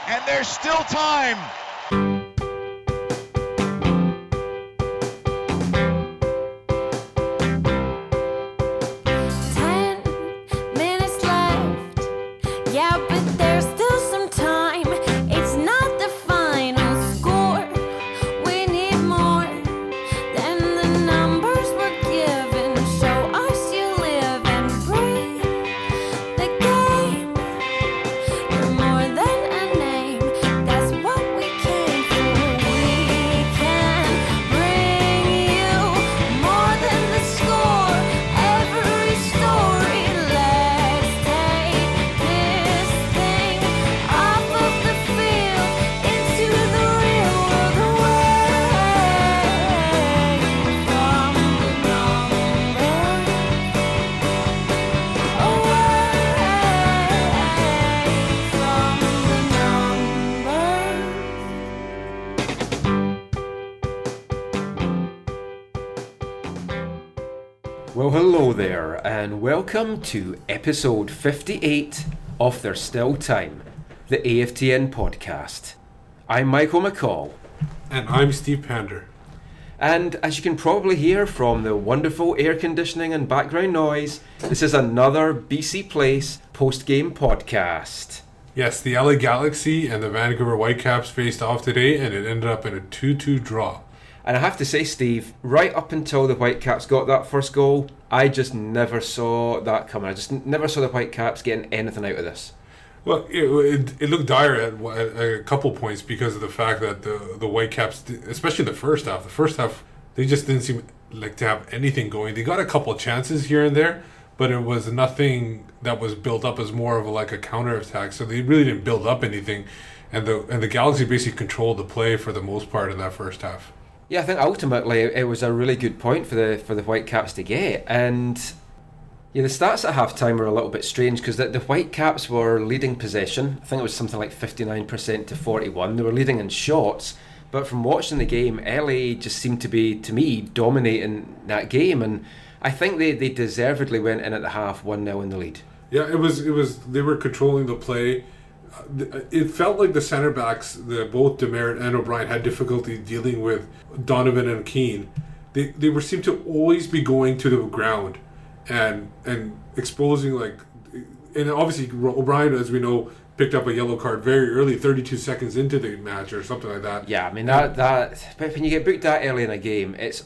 and there's still time. 10 minutes left. Yeah, but there's still some time. It's not the final score. We need more than the numbers we're given. Show us you live and breathe the game. You're more than a name. That's what we came for. We can bring you more than the score. Every story. Let's take this thing off of the field into the real world, away from the numbers, Well, hello there, and welcome to episode 58 of There's Still Time, the AFTN podcast. I'm Michael McCall, And I'm Steve Pander. and as you can probably hear from the wonderful air conditioning and background noise, this is another BC Place post-game podcast. Yes, the LA Galaxy and the Vancouver Whitecaps faced off today, and it ended up in a 2-2 draw. And I have to say, Steve, right up until the Whitecaps got that first goal, I just never saw that coming. I just never saw the Whitecaps getting anything out of this. Well, it looked dire at a couple points because of the fact that the Whitecaps, especially the first half, they just didn't seem like to have anything going. They got a couple of chances here and there, but it was nothing that was built up as more of like a counterattack. So they really didn't build up anything, and the Galaxy basically controlled the play for the most part in that first half. Yeah, I think ultimately it was a really good point for the Whitecaps to get. And yeah, the stats at halftime were a little bit strange because the Whitecaps were leading possession. I think it was something like 59% to 41. They were leading in shots. But from watching the game, LA just seemed to be, to me, dominating that game. And I think they deservedly went in at the half 1-0 in the lead. Yeah, it was. They were controlling the play. It felt like the center backs, both Demeritte and O'Brien, had difficulty dealing with Donovan and Keane. They seemed to always be going to the ground and exposing and obviously O'Brien, as we know, picked up a yellow card very early, 32 seconds into the match or something like that. Yeah, I mean that. But when you get booked that early in a game, it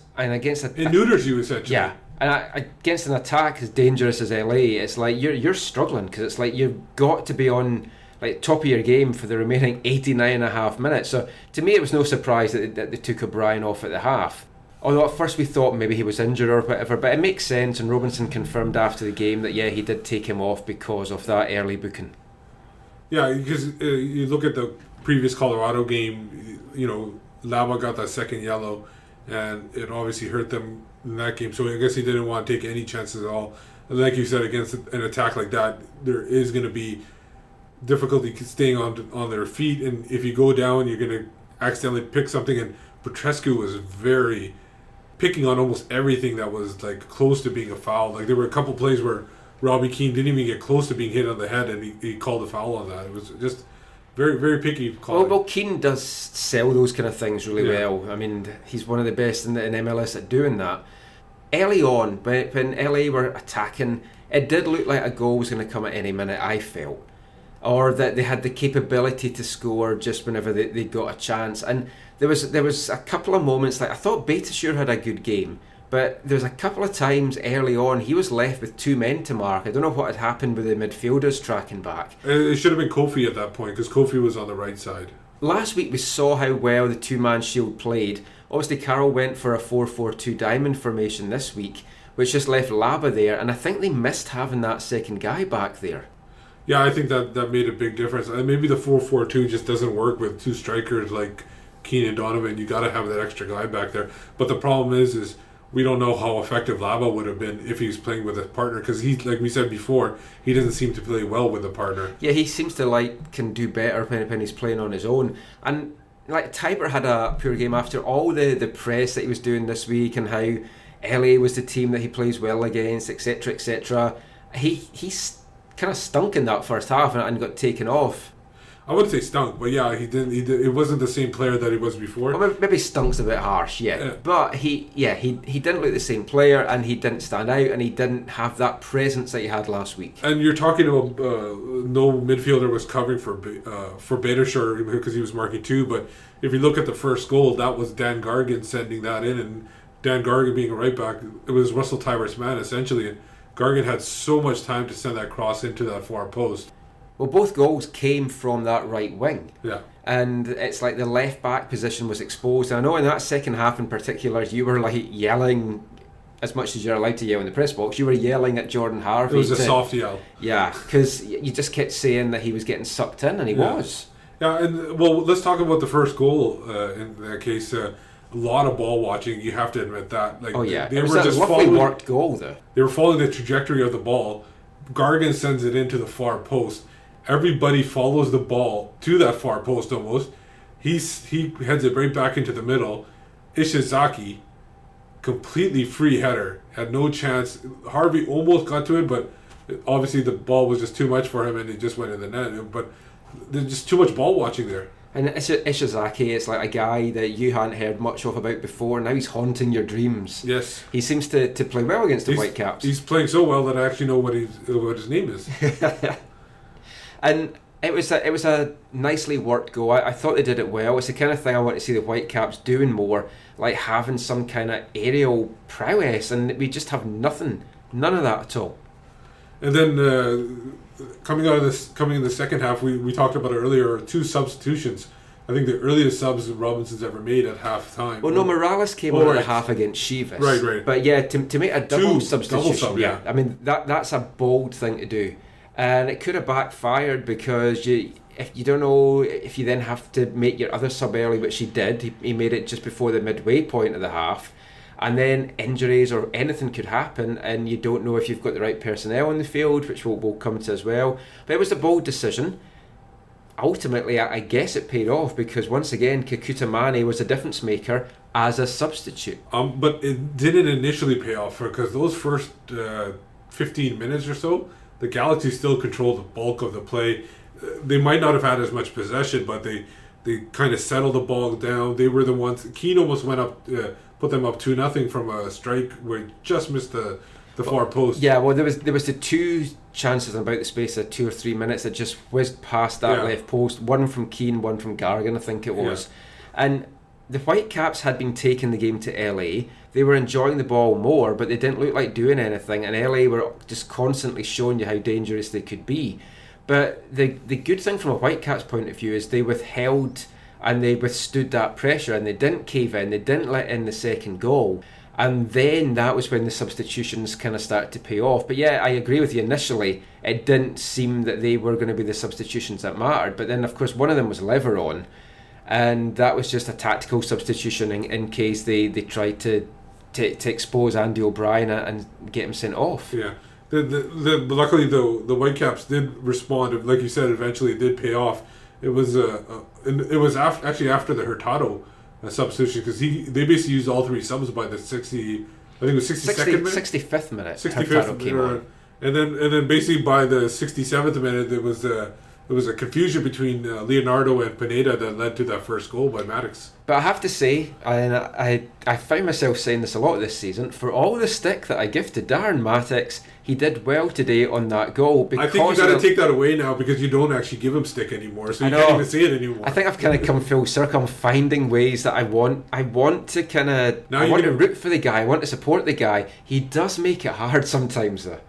neuters you essentially. Yeah. And against an attack as dangerous as LA, it's like you're struggling because it's like you've got to be on top of your game for the remaining 89.5 minutes. So to me, it was no surprise that they took O'Brien off at the half. Although at first we thought maybe he was injured or whatever, but it makes sense. And Robinson confirmed after the game that he did take him off because of that early booking. Yeah, because you look at the previous Colorado game, Lava got that second yellow, and it obviously hurt them in that game. So I guess he didn't want to take any chances at all. And like you said, against an attack like that, there is going to be difficulty staying on their feet, and if you go down, you're going to accidentally pick something. And Petrescu was very picking on almost everything that was close to being a foul. There were a couple plays where Robbie Keane didn't even get close to being hit on the head, and he called a foul on that. It was just very, very picky calling. Well, Keane does sell those kind of things really well. I mean, he's one of the best in MLS at doing that. Early on, when LA were attacking, it did look like a goal was going to come at any minute, I felt. Or that they had the capability to score just whenever they got a chance. And there was a couple of moments, I thought Beitashour had a good game, but there was a couple of times early on he was left with two men to mark. I don't know what had happened with the midfielders tracking back. It should have been Kofi at that point, because Kofi was on the right side. Last week we saw how well the two-man shield played. Obviously Carroll went for a 4-4-2 diamond formation this week, which just left Laba there, and I think they missed having that second guy back there. Yeah, I think that made a big difference. Maybe the 4-4-2 just doesn't work with two strikers like Keane and Donovan. You got to have that extra guy back there. But the problem is we don't know how effective Lava would have been if he was playing with a partner, because he, like we said before, he doesn't seem to play well with a partner. Yeah, he seems to can do better when he's playing on his own. And Tiber had a poor game after all the press that he was doing this week and how LA was the team that he plays well against, etc., etc. He's kind of stunk in that first half and got taken off. I wouldn't say stunk, but yeah, he didn't. It wasn't the same player that he was before. Well, maybe stunk's a bit harsh, but he didn't look the same player, and he didn't stand out, and he didn't have that presence that he had last week. And you're talking about no midfielder was covering for Pedro because he was marking too. But if you look at the first goal, that was Dan Gargan sending that in, and Dan Gargan being a right back, it was Russell Tyrus man essentially, and Gargan had so much time to send that cross into that far post. Well, both goals came from that right wing. Yeah. And it's like the left back position was exposed. And I know in that second half in particular, you were like yelling as much as you're allowed to yell in the press box. You were yelling at Jordan Harvey. It was a soft yell. Yeah, because you just kept saying that he was getting sucked in, and he was. Yeah, and well, let's talk about the first goal in that case. A lot of ball watching, you have to admit that. Like, it was a lovely worked goal, though. They were following the trajectory of the ball. Gargan sends it into the far post. Everybody follows the ball to that far post almost. He heads it right back into the middle. Ishizaki, completely free header, had no chance. Harvey almost got to it, but obviously the ball was just too much for him and it just went in the net. But there's just too much ball watching there. And Ishizaki is like a guy that you hadn't heard much of about before. Now he's haunting your dreams. Yes. He seems to play well against the Whitecaps. He's playing so well that I actually know what his name is. And it was a nicely worked goal. I thought they did it well. It's the kind of thing I want to see the Whitecaps doing more, like having some kind of aerial prowess, and we just have none of that at all. And then coming in the second half, we talked about it earlier, 2 substitutions. I think the earliest subs Robinson's ever made at half time. Well, no, Morales came on at half against Chivas. Right. But yeah, to make a double substitution, yeah. I mean that's a bold thing to do. And it could have backfired because if you don't know if you then have to make your other sub early, which he did. He made it just before the midway point of the half, and then injuries or anything could happen, and you don't know if you've got the right personnel on the field, which we'll come to as well. But it was a bold decision. Ultimately, I guess it paid off because once again, Kekuta Manneh was a difference maker as a substitute. But it didn't initially pay off because those first 15 minutes or so, the Galaxy still controlled the bulk of the play. They might not have had as much possession, but they kind of settled the ball down. They were the ones. Keane almost went up, put them up 2-0 from a strike where he just missed the far post. Yeah, well, there was the 2 chances in about the space of 2 or 3 minutes that just whizzed past that left post. One from Keane, one from Gargan, I think it was. Yeah. And the Whitecaps had been taking the game to LA. They were enjoying the ball more, but they didn't look like doing anything. And LA were just constantly showing you how dangerous they could be. But the good thing from a Whitecaps point of view is they withheld and they withstood that pressure and they didn't cave in. They didn't let in the second goal. And then that was when the substitutions kind of started to pay off. But yeah, I agree with you. Initially, it didn't seem that they were going to be the substitutions that mattered. But then, of course, one of them was Leveron. And that was just a tactical substitution in case they tried to expose Andy O'Brien and get him sent off. Yeah. Luckily, though, the Whitecaps did respond. Like you said, eventually it did pay off. It was actually after the Hurtado substitution because they basically used all 3 subs by the 60. I think it was 62nd minute, 65th minute. 65th came on, and then basically by the 67th minute there was a confusion between Leonardo and Pineda that led to that first goal by Mattocks. But I have to say, and I find myself saying this a lot this season, for all the stick that I give to Darren Mattocks, he did well today on that goal. I think you've got to take that away now because you don't actually give him stick anymore, so you can't even say it anymore. I think I've kind of come full circle. I'm finding ways that I want to kind of... I want to root for the guy. I want to support the guy. He does make it hard sometimes, though.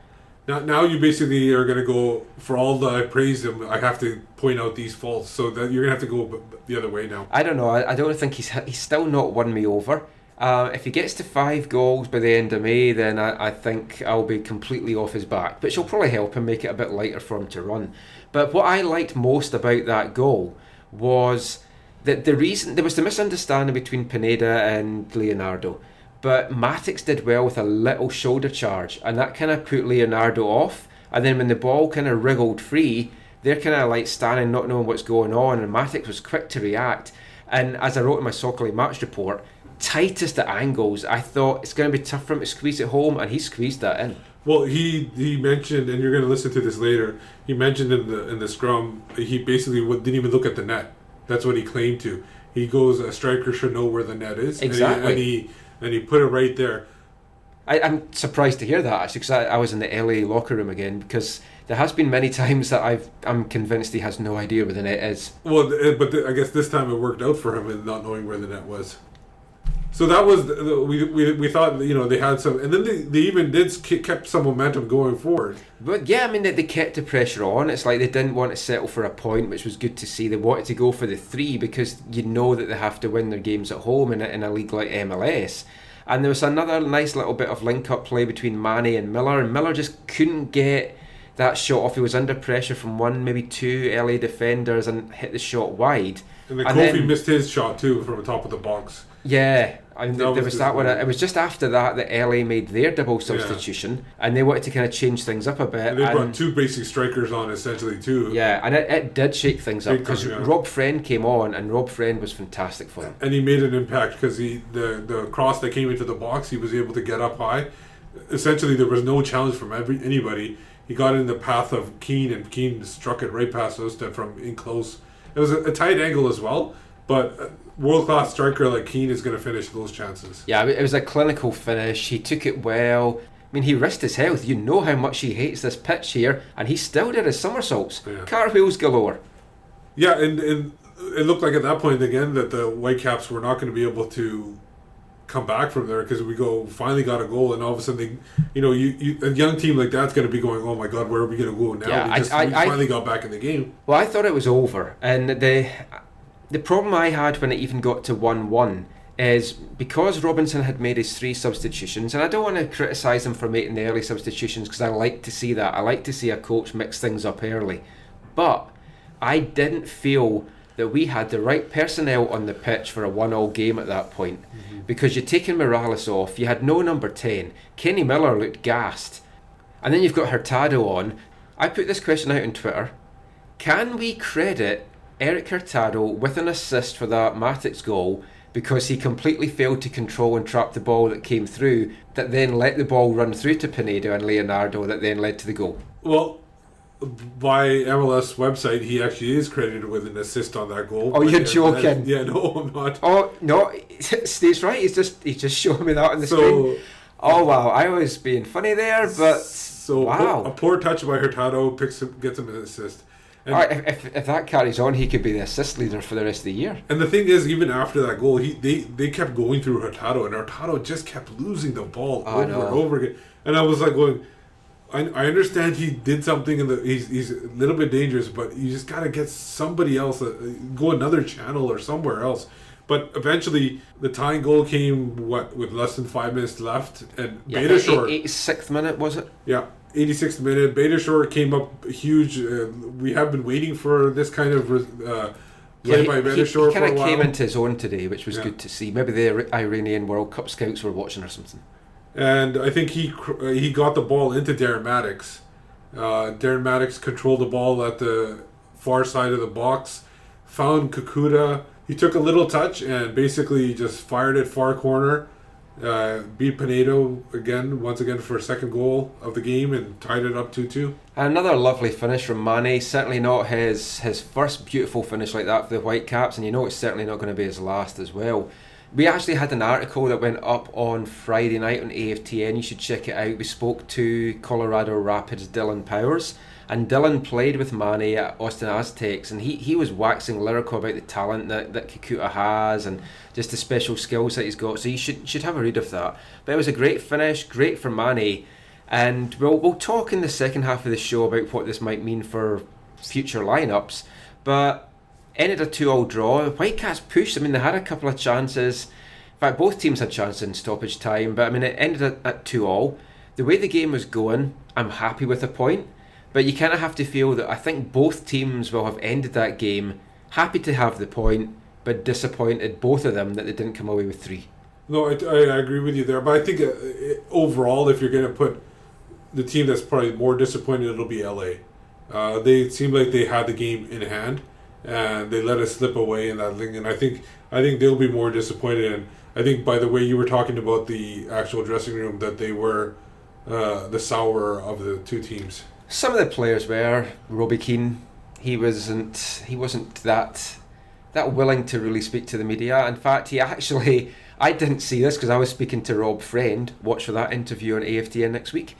Now you basically are going to go, for all that I praise him, I have to point out these faults, so that you're going to have to go the other way now. I don't know. I don't think he's still not won me over. If he gets to 5 goals by the end of May, then I think I'll be completely off his back, which will probably help him make it a bit lighter for him to run. But what I liked most about that goal was that there was the misunderstanding between Pineda and Leonardo. But Mattocks did well with a little shoulder charge, and that kind of put Leonardo off. And then when the ball kind of wriggled free, they're kind of like standing, not knowing what's going on, and Mattocks was quick to react. And as I wrote in my Soccer League match report, tightest at angles, I thought it's going to be tough for him to squeeze it home, and he squeezed that in. Well, he mentioned, and you're going to listen to this later. He mentioned in the scrum, he basically didn't even look at the net. That's what he claimed to. He goes, a striker should know where the net is. Exactly. And he put it right there. I'm surprised to hear that, actually, because I was in the LA locker room again, because there has been many times that I'm convinced he has no idea where the net is. Well, but I guess this time it worked out for him in not knowing where the net was. So that was we thought, you know, they had some, and then they even kept some momentum going forward. But yeah, I mean, they kept the pressure on. It's like they didn't want to settle for a point, which was good to see. They wanted to go for the 3 because you know that they have to win their games at home in a league like MLS. And there was another nice little bit of link-up play between Manneh and Miller, and Miller just couldn't get that shot off. He was under pressure from one, maybe 2 LA defenders and hit the shot wide. And Kofi missed his shot too from the top of the box. Yeah, and there was that one. It was just after that LA made their double substitution, and they wanted to kind of change things up a bit. And they brought 2 basic strikers on essentially too. Yeah, and it did shake things up because Rob Friend came on, and Rob Friend was fantastic for him. And he made an impact because the cross that came into the box, he was able to get up high. Essentially, there was no challenge from anybody. He got in the path of Keane, and Keane struck it right past Ostad from in close. It was a tight angle as well, but world-class striker like Keane is going to finish those chances. Yeah, it was a clinical finish. He took it well. I mean, he risked his health. You know how much he hates this pitch here, and he still did his somersaults. Yeah. Cartwheels galore. Yeah, and it looked like at that point again that the Whitecaps were not going to be able to come back from there because finally got a goal, and all of a sudden a young team like that's going to be going, oh my god, where are we going to go now? Yeah, we finally got back in the game. Well, I thought it was over, and the problem I had when it even got to 1-1 is because Robinson had made his 3 substitutions, and I don't want to criticise him for making the early substitutions because I like to see that. I like to see a coach mix things up early, but I didn't feel that we had the right personnel on the pitch for a 1-1 game at that point. Mm-hmm. Because you'd taken Morales off, you had no number 10. Kenny Miller looked gassed. And then you've got Hurtado on. I put this question out on Twitter. Can we credit Eric Hurtado with an assist for that Mattocks goal because he completely failed to control and trap the ball that came through, that then let the ball run through to Pinedo and Leonardo, that then led to the goal? Well, by MLS website, he actually is credited with an assist on that goal. Oh, you're joking? Yeah, no, I'm not. Oh no, Steve's right. He's just showing me that on the screen. Oh wow, I was being funny there, but wow, a poor touch by Hurtado gets him an assist. And if that carries on, he could be the assist leader for the rest of the year. And the thing is, even after that goal, they kept going through Hurtado, and Hurtado just kept losing the ball over and over again. And I was like going, I understand he did something he's a little bit dangerous, but you just gotta get somebody else, go another channel or somewhere else. But eventually, the tying goal came with less than 5 minutes left, and Beitashour, 86th minute was it? Yeah, 86th minute. Beitashour came up huge. We have been waiting for this kind of play by Beitashour for a while. He kind of came into his own today, which was good to see. Maybe the Iranian World Cup scouts were watching or something. And I think he got the ball into Darren Mattocks. Darren Mattocks controlled the ball at the far side of the box, found Kekuta. He took a little touch and basically just fired it far corner. Beat Pinedo once again for a second goal of the game and tied it up 2-2. And another lovely finish from Manneh. Certainly not his first beautiful finish like that for the Whitecaps, and you know it's certainly not going to be his last as well. We actually had an article that went up on Friday night on AFTN. You should check it out. We spoke to Colorado Rapids' Dylan Powers, and Dylan played with Manneh at Austin Aztecs, and he was waxing lyrical about the talent that Kekuta has and just the special skills that he's got. So you should have a read of that. But it was a great finish, great for Manneh, and we'll talk in the second half of the show about what this might mean for future lineups. But ended a 2-2 draw. Whitecaps pushed. I mean, they had a couple of chances. In fact, both teams had chances in stoppage time. But I mean, it ended at 2-2. The way the game was going, I'm happy with a point. But you kind of have to feel that I think both teams will have ended that game happy to have the point, but disappointed, both of them, that they didn't come away with 3. No, I agree with you there. But I think overall, if you're going to put the team that's probably more disappointed, it'll be LA. They seem like they had the game in hand, and they let us slip away in that thing. And I think they'll be more disappointed. And I think by the way you were talking about the actual dressing room, that they were the sourer of the two teams. Some of the players were. Robbie Keane, he wasn't that willing to really speak to the media. In fact, I didn't see this because I was speaking to Rob Friend. Watch for that interview on AFTN next week.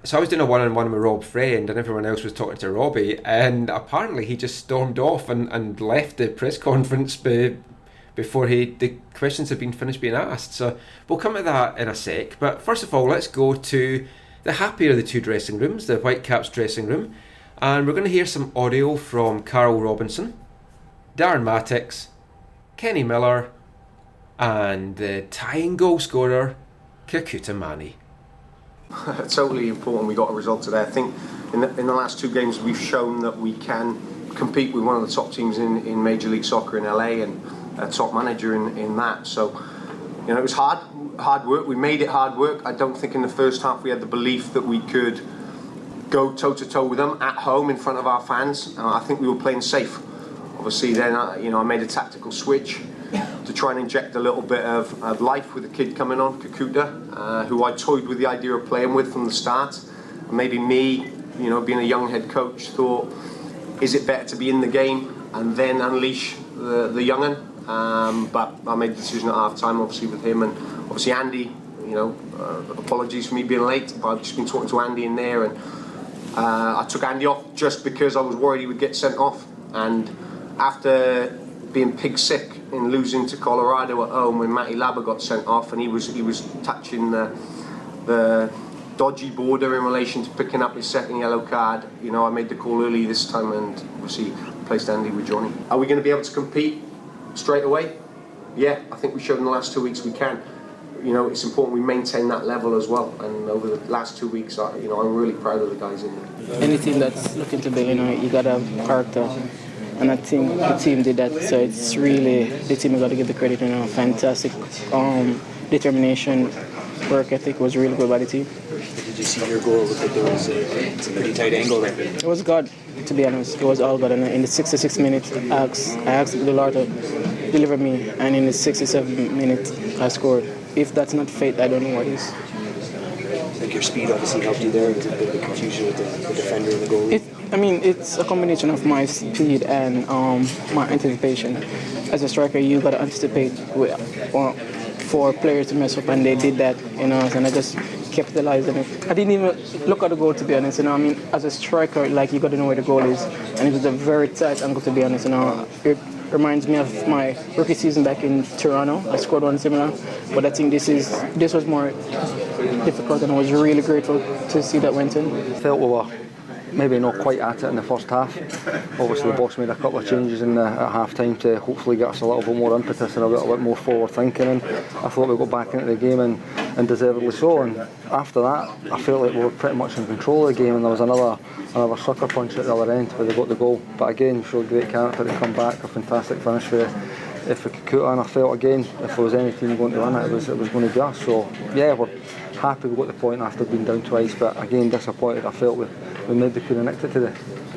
So I was doing a one-on-one with Rob Friend, and everyone else was talking to Robbie, and apparently he just stormed off and left the press conference before the questions had been finished being asked. So we'll come to that in a sec, but first of all, let's go to the happier of the two dressing rooms, the Whitecaps dressing room, and we're going to hear some audio from Carl Robinson, Darren Mattocks, Kenny Miller, and the tying goal scorer Kekuta Manneh. Totally important we got a result today. I think in the last two games we've shown that we can compete with one of the top teams in Major League Soccer in LA, and a top manager in that. So, you know, it was hard work. We made it hard work. I don't think in the first half we had the belief that we could go toe-to-toe with them at home in front of our fans. I think we were playing safe. Obviously then, I made a tactical switch to try and inject a little bit of life with the kid coming on, Kekuta, who I toyed with the idea of playing with from the start. And maybe me, being a young head coach, thought, is it better to be in the game and then unleash the young'un? But I made the decision at half-time, obviously, with him, and obviously Andy, apologies for me being late, but I've just been talking to Andy in there, and I took Andy off just because I was worried he would get sent off. And after being pig sick in losing to Colorado at home when Matty Labba got sent off, and he was touching the dodgy border in relation to picking up his second yellow card, I made the call early this time and obviously placed Andy with Johnny. Are we going to be able to compete straight away? Yeah, I think we showed in the last 2 weeks we can. It's important we maintain that level as well, and over the last 2 weeks, I'm really proud of the guys in there. Any team that's looking to build, you got to have character, and I think the team did that. So it's really the team. You got to give the credit. Fantastic determination, work ethic was really good by the team. Did you see your goal? Looked like there was a pretty tight angle there. It was God, to be honest. It was all God. And in the 66th minute, I asked the Lord to deliver me, and in the 67th minute, I scored. If that's not fate, I don't know what is. I think your speed obviously helped you there. It's a bit of a confusion with the defender and the goalie. It's a combination of my speed and my anticipation. As a striker, you got to anticipate for players to mess up, and they did that, and I just capitalized on it. I didn't even look at the goal, to be honest. As a striker, you got to know where the goal is, and it was a very tight angle, to be honest. It reminds me of my rookie season back in Toronto. I scored one similar, but I think this was more difficult, and I was really grateful to see that went in. I felt we were maybe not quite at it in the first half. Obviously the boss made a couple of changes at half time to hopefully get us a little bit more impetus and a little bit more forward thinking, and I thought we got back into the game and deservedly so. And after that I felt like we were pretty much in control of the game, and there was another sucker punch at the other end where they got the goal. But again, showed great character to come back, a fantastic finish for Kekuta, and I felt again if there was any team going to win it, it was going to be us. So yeah, we're happy we got the point after being down twice, but again disappointed. I felt we maybe could have nicked it today.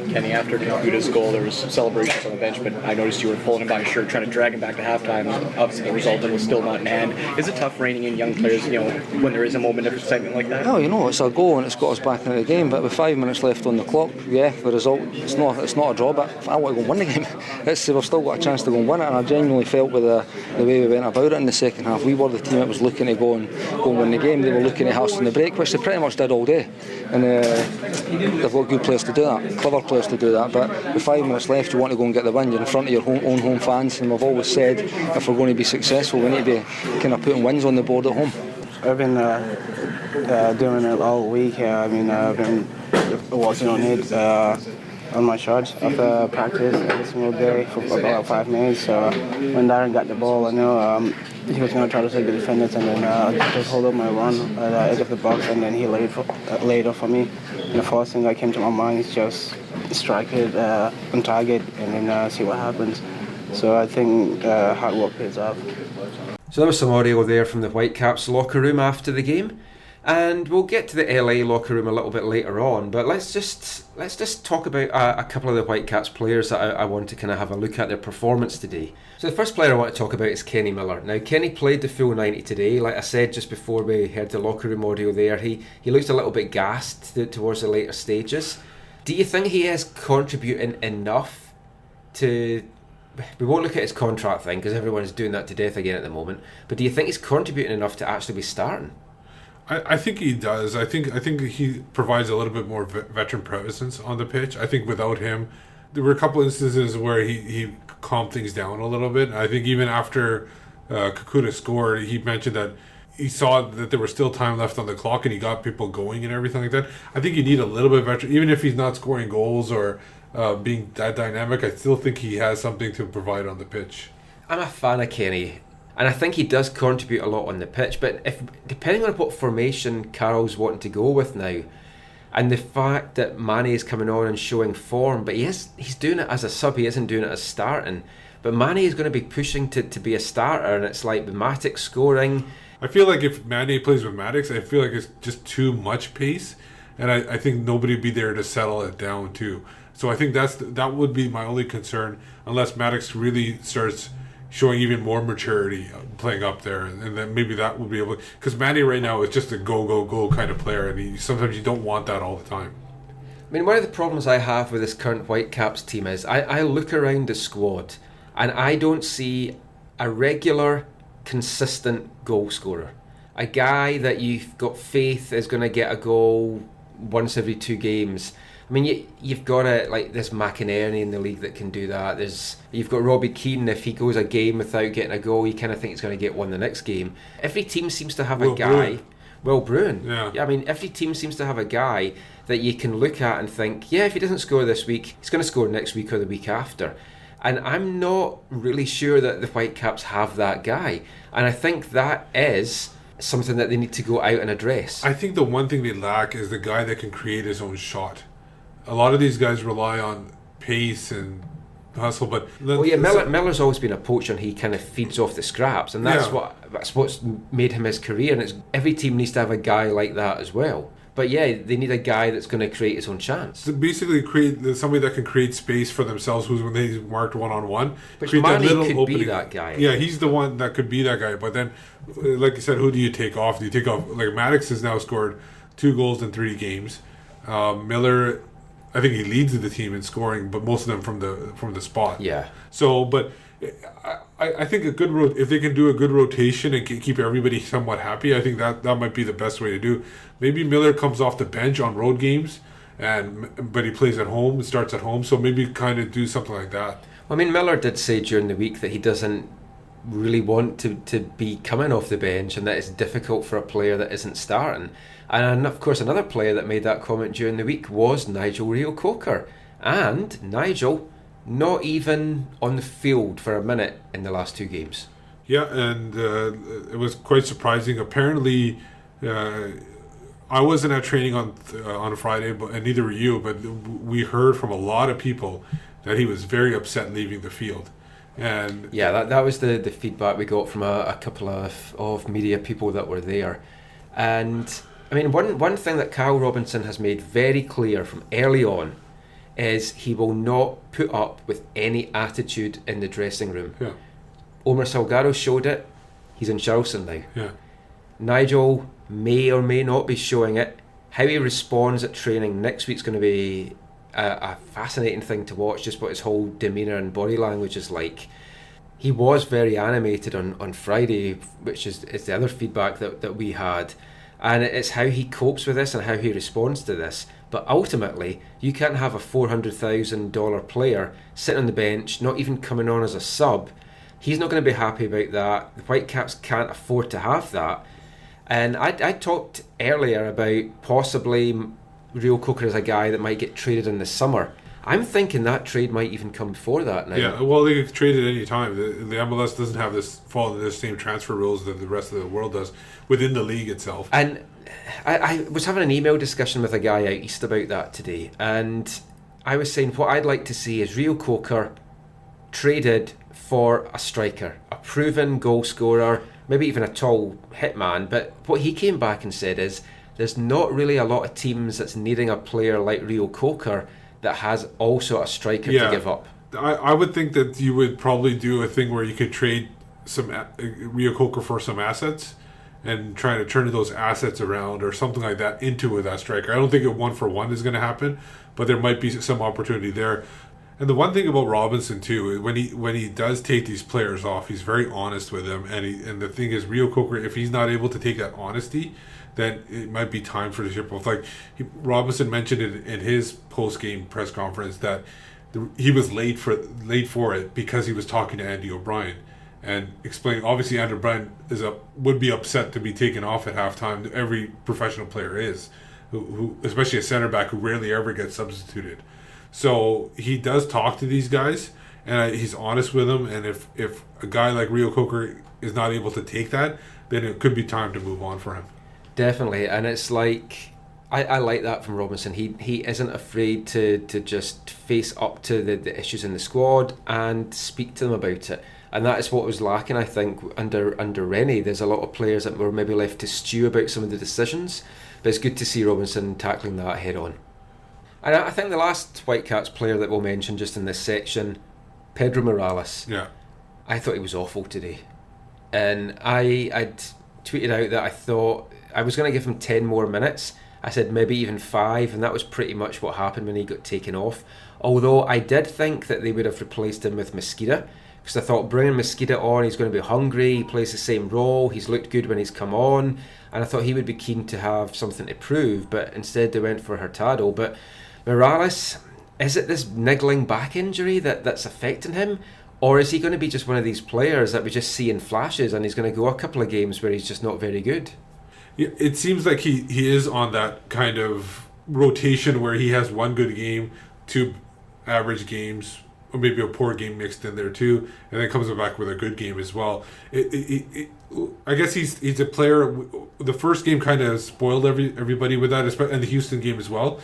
Kenny, after Kekuta's goal, there was celebrations on the bench, but I noticed you were pulling him by his shirt, trying to drag him back to halftime. Obviously, the result was still not in hand. Is it tough reining in young players, when there is a moment of excitement like that? No, it's a goal and it's got us back into the game. But with 5 minutes left on the clock, yeah, the result it's not a draw. But I want to go and win the game. We've still got a chance to go and win it, and I genuinely felt with the way we went about it in the second half, we were the team that was looking to go and win the game. They were looking at us on the break, which they pretty much did all day. And they've got good players to do that, clever players to do that. But with 5 minutes left, you want to go and get the win. You're in front of your own home fans, and we've always said if we're going to be successful, we need to be kind of putting wins on the board at home. I've been doing it all week. I've been working on it on my shots after practice every single day for about 5 minutes. So when Darren got the ball, I know he was going to try to take the defenders, and then just hold up my run at the edge of the box, and then he laid off for me. And the first thing that came to my mind is just strike it on target and then see what happens. So I think hard work pays off. So there was some audio there from the Whitecaps locker room after the game. And we'll get to the LA locker room a little bit later on, but let's just talk about a couple of the Whitecaps players that I want to kind of have a look at their performance today. So the first player I want to talk about is Kenny Miller. Now, Kenny played the full 90 today. Like I said just before we heard the locker room audio there, he looked a little bit gassed towards the later stages. Do you think he is contributing enough to... We won't look at his contract thing because everyone's doing that to death again at the moment, but do you think he's contributing enough to actually be starting? I think he does. I think he provides a little bit more veteran presence on the pitch. I think without him, there were a couple instances where he calmed things down a little bit. I think even after Kekuta scored, he mentioned that he saw that there was still time left on the clock and he got people going and everything like that. I think you need a little bit of veteran, even if he's not scoring goals or being that dynamic. I still think he has something to provide on the pitch. I'm a fan of Kenny. And I think he does contribute a lot on the pitch, but depending on what formation Carroll's wanting to go with now, and the fact that Manneh is coming on and showing form, but he's doing it as a sub, he isn't doing it as starting. But Manneh is going to be pushing to be a starter, and it's like with Mattocks scoring. I feel like if Manneh plays with Mattocks, I feel like it's just too much pace, and I think nobody would be there to settle it down too. So I think that would be my only concern, unless Mattocks really starts showing even more maturity playing up there, and then maybe that would be able, because Manneh right now is just a go kind of player, and sometimes you don't want that all the time. I mean, one of the problems I have with this current Whitecaps team is I look around the squad and I don't see a regular, consistent goal scorer, a guy that you've got faith is going to get a goal once every 2 games. I mean, you've got there's McInerney in the league that can do that. You've got Robbie Keane. If he goes a game without getting a goal, you kind of think he's going to get one the next game. Every team seems to have a guy. Will Bruin. Yeah, I mean, every team seems to have a guy that you can look at and think, yeah, if he doesn't score this week, he's going to score next week or the week after. And I'm not really sure that the Whitecaps have that guy. And I think that is something that they need to go out and address. I think the one thing they lack is the guy that can create his own shot. A lot of these guys rely on pace and hustle, but Miller's always been a poacher, and he kind of feeds off the scraps, and that's what's made him his career. And every team needs to have a guy like that as well. But yeah, they need a guy that's going to create his own chance. So basically, create somebody that can create space for themselves, who's when they marked one-on-one. Which Manneh could be that guy. Yeah, he's the one that could be that guy. But then, like you said, who do you take off? Do you take off, like Mattocks has now scored 2 goals in 3 games. Miller, I think he leads the team in scoring, but most of them from the spot. Yeah. So, but I think if they can do a good rotation and keep everybody somewhat happy, I think that might be the best way to do. Maybe Miller comes off the bench on road games, but he plays at home, starts at home. So maybe kind of do something like that. Well, I mean, Miller did say during the week that he doesn't really want to be coming off the bench, and that it's difficult for a player that isn't starting. And of course, another player that made that comment during the week was Nigel Reo-Coker. And Nigel, not even on the field for a minute in the last 2 games. Yeah, and it was quite surprising. Apparently, I wasn't at training on Friday, and neither were you, but we heard from a lot of people that he was very upset leaving the field. And yeah, that was the feedback we got from a couple of media people that were there. And I mean, one thing that Kyle Robinson has made very clear from early on is he will not put up with any attitude in the dressing room. Yeah. Omar Salgado showed it. He's in Charleston now. Yeah. Nigel may or may not be showing it. How he responds at training next week's going to be a fascinating thing to watch, just what his whole demeanour and body language is like. He was very animated on Friday, which is the other feedback that we had. And it's how he copes with this and how he responds to this. But ultimately, you can't have a $400,000 player sitting on the bench, not even coming on as a sub. He's not going to be happy about that. The Whitecaps can't afford to have that. And I talked earlier about possibly Reo-Coker as a guy that might get traded in the summer. I'm thinking that trade might even come before that now. Yeah, well, they could trade it any time. The MLS doesn't have this fall into the same transfer rules that the rest of the world does within the league itself. And I was having an email discussion with a guy out east about that today, and I was saying what I'd like to see is Reo-Coker traded for a striker, a proven goal scorer, maybe even a tall hitman. But what he came back and said is, there's not really a lot of teams that's needing a player like Reo-Coker that has also a striker to give up. I would think that you would probably do a thing where you could trade some Reo-Coker for some assets and try to turn those assets around or something like that into that striker. I don't think a 1-for-1 is going to happen, but there might be some opportunity there. And the one thing about Robinson too, when he does take these players off, he's very honest with them. And the thing is, Reo-Coker, if he's not able to take that honesty, then it might be time for the ship off. Like Robinson mentioned it in his post-game press conference that he was late for it because he was talking to Andy O'Brien and explaining. Obviously, Andy O'Brien would be upset to be taken off at halftime. Every professional player is, who especially a center back who rarely ever gets substituted. So he does talk to these guys, and he's honest with them. And if a guy like Reo-Coker is not able to take that, then it could be time to move on for him. Definitely, and it's like I like that from Robinson. He isn't afraid to just face up to the issues in the squad and speak to them about it. And that is what was lacking, I think, under Rennie. There's a lot of players that were maybe left to stew about some of the decisions, but it's good to see Robinson tackling that head on. And I think the last Whitecaps player that we'll mention just in this section, Pedro Morales. Yeah, I thought he was awful today, and I'd tweeted out that I thought I was going to give him 10 more minutes. I said maybe even 5, and that was pretty much what happened when he got taken off. Although I did think that they would have replaced him with Mosqueda, because I thought bringing Mosqueda on, he's going to be hungry, he plays the same role, he's looked good when he's come on, and I thought he would be keen to have something to prove, but instead they went for Hurtado. But Morales, is it this niggling back injury that's affecting him? Or is he going to be just one of these players that we just see in flashes and he's going to go a couple of games where he's just not very good? It seems like he is on that kind of rotation where he has one good game, 2 average games, or maybe a poor game mixed in there too, and then comes back with a good game as well. I guess he's a player. The first game kind of spoiled everybody with that, and the Houston game as well.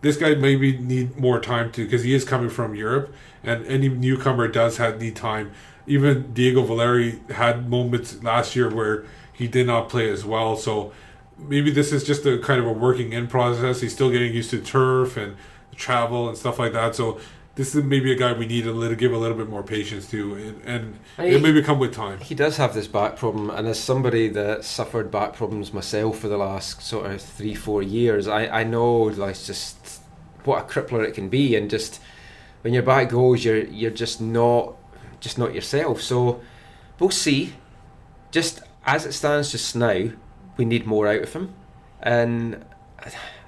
This guy maybe need more time because he is coming from Europe, and any newcomer does need time. Even Diego Valeri had moments last year where he did not play as well, so maybe this is just a kind of a working in process. He's still getting used to turf and travel and stuff like that, so this is maybe a guy we need to give a little bit more patience to, and it maybe come with time. He does have this back problem, and as somebody that suffered back problems myself for the last sort of 3-4 years, I know like just what a crippler it can be, and just when your back goes, you're just not yourself. So we'll see. Just as it stands just now, we need more out of him, and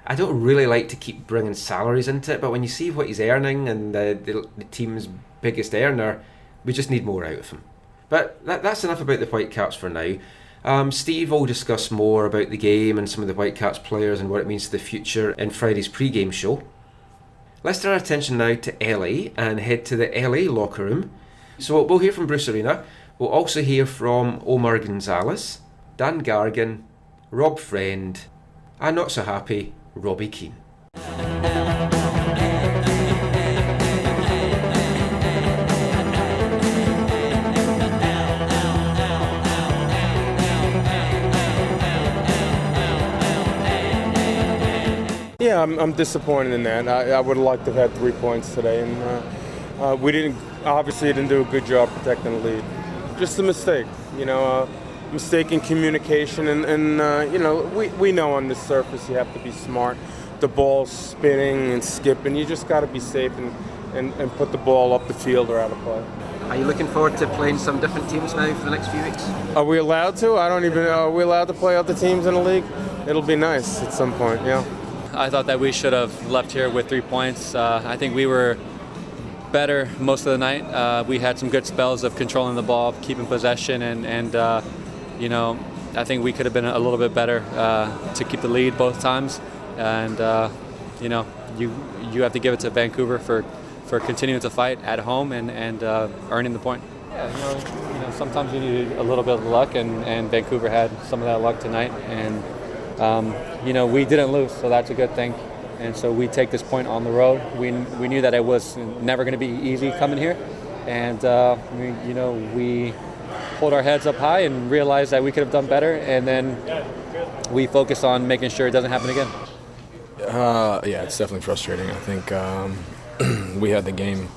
I don't really like to keep bringing salaries into it, but when you see what he's earning and the team's biggest earner, we just need more out of him. But that's enough about the Whitecaps for now. Steve will discuss more about the game and some of the Whitecaps players and what it means to the future in Friday's pre-game show. Let's turn our attention now to LA and head to the LA locker room. So we'll hear from Bruce Arena. We'll also hear from Omar Gonzalez, Dan Gargan, Rob Friend, and not so happy Robbie Keane. Yeah, I'm disappointed in that. I would have liked to have had 3 points today, and we didn't do a good job protecting the lead. Just a mistake, mistake in communication, and we know on the surface you have to be smart. The ball's spinning and skipping. You just got to be safe and put the ball up the field or out of play. Are you looking forward to playing some different teams now for the next few weeks? Are we allowed to? I don't even know. Are we allowed to play other teams in the league? It'll be nice at some point, yeah. I thought that we should have left here with 3 points. I think we were better most of the night. We had some good spells of controlling the ball, keeping possession, and I think we could have been a little bit better to keep the lead both times. And you have to give it to Vancouver for continuing to fight at home and earning the point. Yeah, sometimes you need a little bit of luck, and Vancouver had some of that luck tonight, and we didn't lose, so that's a good thing. And so we take this point on the road. We knew that it was never going to be easy coming here, and we hold our heads up high and realized that we could have done better. And then we focus on making sure it doesn't happen again. Yeah, it's definitely frustrating. I think we had the game,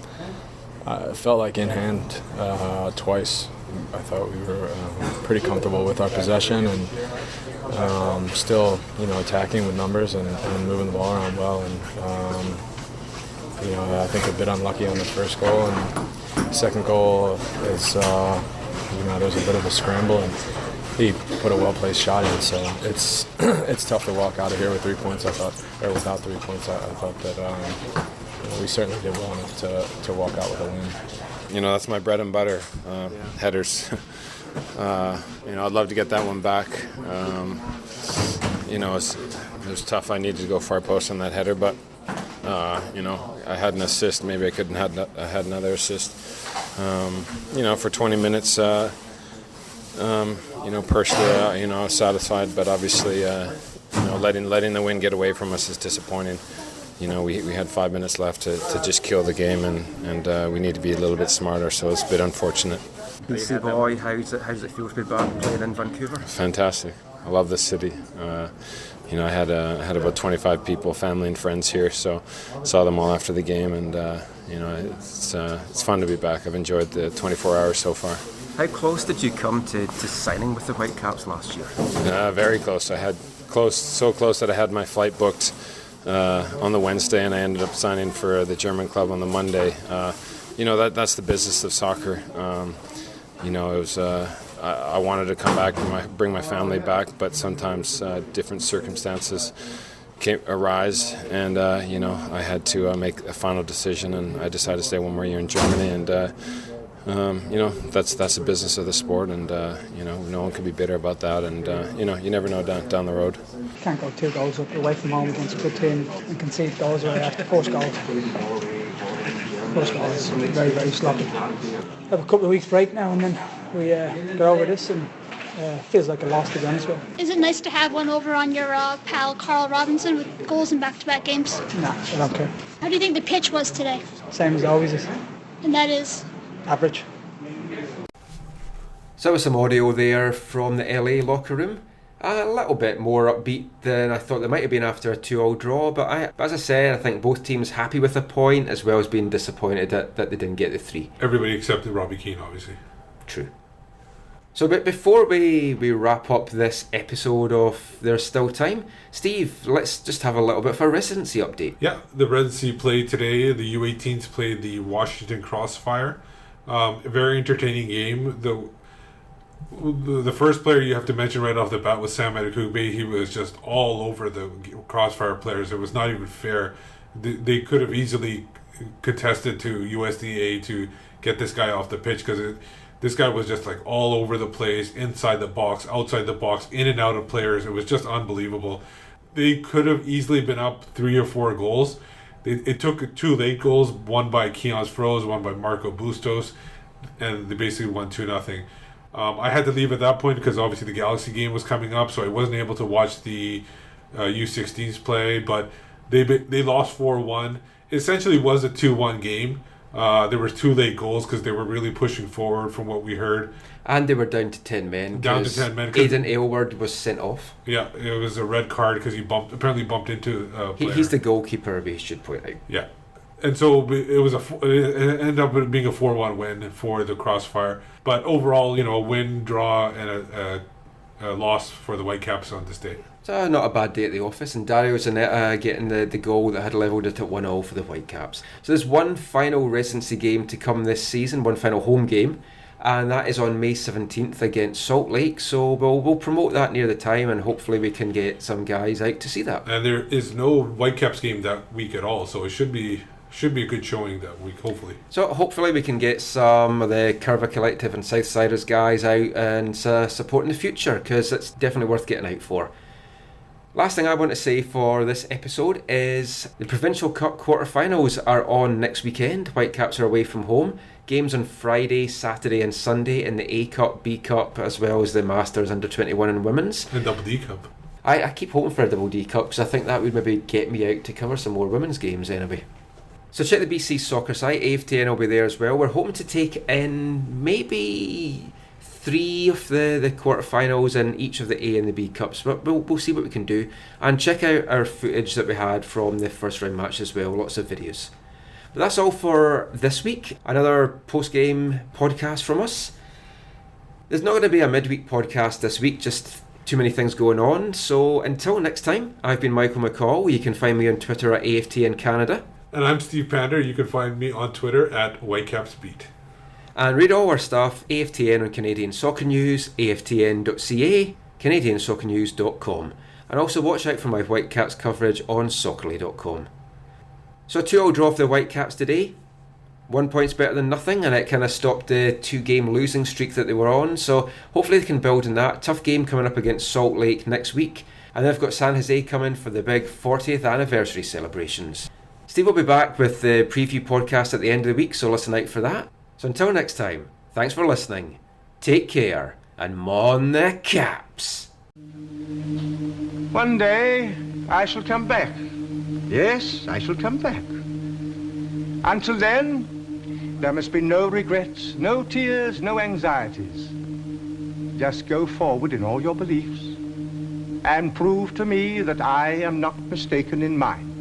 it felt like in hand twice. I thought we were pretty comfortable with our possession and still, attacking with numbers and moving the ball around well. And I think a bit unlucky on the first goal, and second goal is there was a bit of a scramble and he put a well-placed shot in. So it's tough to walk out of here with 3 points. I thought, or without 3 points. I thought that we certainly did well enough to walk out with a win. That's my bread and butter, headers. I'd love to get that one back. It was tough. I needed to go far post on that header, but I had an assist. Maybe I couldn't have had another assist. For 20 minutes, personally, I was satisfied, but obviously, letting the win get away from us is disappointing. We had 5 minutes left to just kill the game, and we need to be a little bit smarter, so it's a bit unfortunate. BC boy, how does it feel to be back playing in Vancouver? Fantastic. I love this city. I had about 25 people, family and friends here, so saw them all after the game, and it's fun to be back. I've enjoyed the 24 hours so far. How close did you come to signing with the Whitecaps last year? Very close. So close that I had my flight booked on the Wednesday, and I ended up signing for the German club on the Monday. That's the business of soccer. It was. I wanted to come back and bring my family back, but sometimes different circumstances arise, and I had to make a final decision, and I decided to stay one more year in Germany, and that's the business of the sport, and no one can be bitter about that, and you never know down the road. Can't go 2 goals up away from home against a good team and concede goals right after first goal. First goal is very, very sloppy. Have a couple of weeks break now, and then we get over this, and feels like a loss to be honest with you. Is it nice to have one over on your pal Carl Robinson with goals in back-to-back games? Nah, I don't care. How do you think the pitch was today? Same as always is. And that is? Average. So there was some audio there from the LA locker room. A little bit more upbeat than I thought they might have been after a 2-2 draw, but as I said, I think both teams happy with a point, as well as being disappointed that they didn't get the 3. Everybody except Robbie Keane, obviously. True. So, but before we wrap up this episode of There's Still Time, Steve, let's just have a little bit of a residency update. Yeah, the Residency played today. The U18s played the Washington Crossfire. A very entertaining game. The first player you have to mention right off the bat was Sam Adekugbe. He was just all over the Crossfire players. It was not even fair. They could have easily contested to USDA to get this guy off the pitch, because this guy was just like all over the place, inside the box, outside the box, in and out of players. It was just unbelievable. They could have easily been up 3 or 4 goals. It took 2 late goals, one by Keons Froze, one by Marco Bustos, and they basically won 2-0. I had to leave at that point because obviously the Galaxy game was coming up, so I wasn't able to watch the U16s play, but they lost 4-1. It essentially was a 2-1 game. There were 2 late goals because they were really pushing forward from what we heard. And they were down to 10 men. Aidan Aylward was sent off. Yeah, it was a red card because he apparently bumped into a player. He's the goalkeeper, we should point out. Yeah. And so it ended up being a 4-1 win for the Crossfire. But overall, a win, draw, and a loss for the Whitecaps on this day. So not a bad day at the office, and Dario Zanetta getting the goal that had levelled it at 1-0 for the Whitecaps. So there's one final residency game to come this season, one final home game, and that is on May 17th against Salt Lake. So we'll promote that near the time, and hopefully we can get some guys out to see that. And there is no Whitecaps game that week at all, so it should be a good showing that week, hopefully. So hopefully we can get some of the Curva Collective and Southsiders guys out and support in the future, because it's definitely worth getting out for. Last thing I want to say for this episode is the Provincial Cup quarterfinals are on next weekend. Whitecaps are away from home. Games on Friday, Saturday and Sunday in the A Cup, B Cup, as well as the Masters Under 21 and Women's. And Double D Cup. I keep hoping for a Double D Cup because I think that would maybe get me out to cover some more women's games anyway. So check the BC soccer site, AFTN will be there as well. We're hoping to take in maybe 3 of the quarterfinals in each of the A and the B Cups, but we'll see what we can do. And check out our footage that we had from the first round match as well, lots of videos. But that's all for this week. Another post-game podcast from us. There's not going to be a midweek podcast this week, just too many things going on. So until next time, I've been Michael McCall. You can find me on Twitter at AFTN Canada. And I'm Steve Pander. You can find me on Twitter at WhitecapsBeat. And read all our stuff, AFTN on Canadian Soccer News, aftn.ca, canadiansoccernews.com. And also watch out for my Whitecaps coverage on soccerly.com. So 2-2 draw for the Whitecaps today. 1 point's better than nothing, and it kind of stopped the 2-game losing streak that they were on. So hopefully they can build on that. Tough game coming up against Salt Lake next week. And they've got San Jose coming for the big 40th anniversary celebrations. Steve will be back with the preview podcast at the end of the week, so listen out for that. So until next time, thanks for listening. Take care, and mon the Caps. One day I shall come back. Yes, I shall come back. Until then, there must be no regrets, no tears, no anxieties. Just go forward in all your beliefs and prove to me that I am not mistaken in mine.